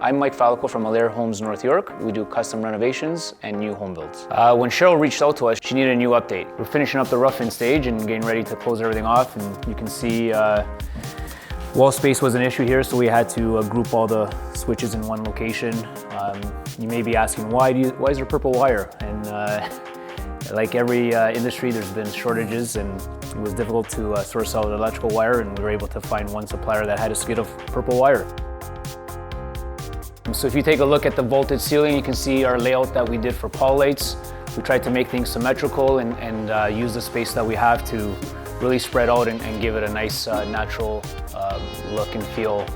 I'm Mike Fallico from Alair Homes North York. We do custom renovations and new home builds. When Cheryl reached out to us, she needed a new update. We're finishing up the rough-in stage and getting ready to close everything off, and you can see wall space was an issue here, so we had to group all the switches in one location. You may be asking, why is there purple wire? And like every industry, there's been shortages, and it was difficult to source out electrical wire, and we were able to find one supplier that had a skid of purple wire. So if you take a look at the vaulted ceiling, you can see our layout that we did for pall lights. We tried to make things symmetrical and use the space that we have to really spread out and give it a nice natural look and feel.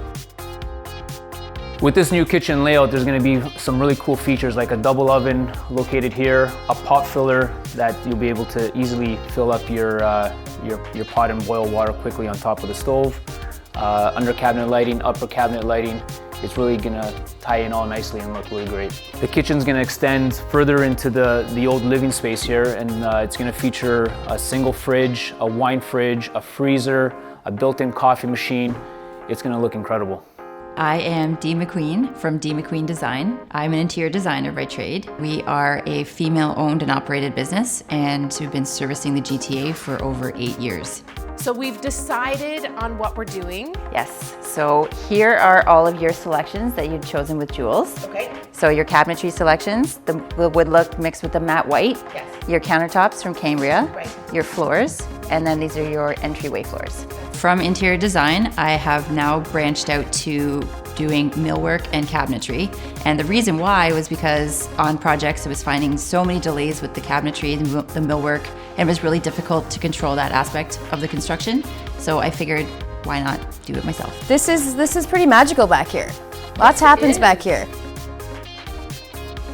With this new kitchen layout, there's going to be some really cool features like a double oven located here, a pot filler that you'll be able to easily fill up your pot and boil water quickly on top of the stove. Under cabinet lighting, upper cabinet lighting. It's really going to tie in all nicely and look really great. The kitchen's going to extend further into the old living space here, and it's going to feature a single fridge, a wine fridge, a freezer, a built-in coffee machine. It's going to look incredible. I am Dee McQueen from Dee McQueen Design. I'm an interior designer by trade. We are a female-owned and operated business, and we've been servicing the GTA for over 8 years. So we've decided on what we're doing. Yes, so here are all of your selections that you've chosen with Jules. Okay. So your cabinetry selections, the wood look mixed with the matte white. Yes. Your countertops from Cambria. Right. Your floors, and then these are your entryway floors. From interior design, I have now branched out to doing millwork and cabinetry. And the reason why was because on projects I was finding so many delays with the cabinetry, the millwork, and it was really difficult to control that aspect of the construction. So I figured, why not do it myself? This is pretty magical back here. Lots happens back here.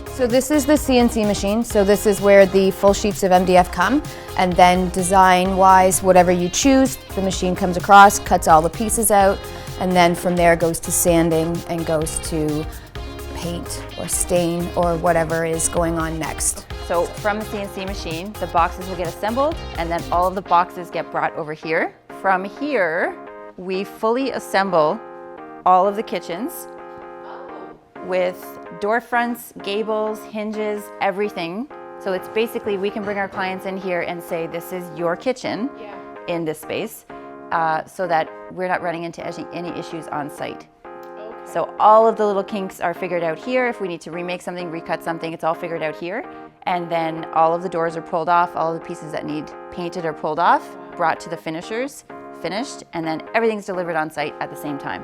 So this is the CNC machine. So this is where the full sheets of MDF come, and then design-wise, whatever you choose, the machine comes across, cuts all the pieces out, and then from there goes to sanding and goes to paint or stain or whatever is going on next. So from the CNC machine, the boxes will get assembled, and then all of the boxes get brought over here. From here, we fully assemble all of the kitchens with door fronts, gables, hinges, everything. So it's basically, we can bring our clients in here and say, this is your kitchen in this space, so that we're not running into any issues on site. Okay. So all of the little kinks are figured out here. If we need to remake something, recut something, it's all figured out here. And then all of the doors are pulled off, all of the pieces that need painted are pulled off, brought to the finishers, finished, and then everything's delivered on site at the same time.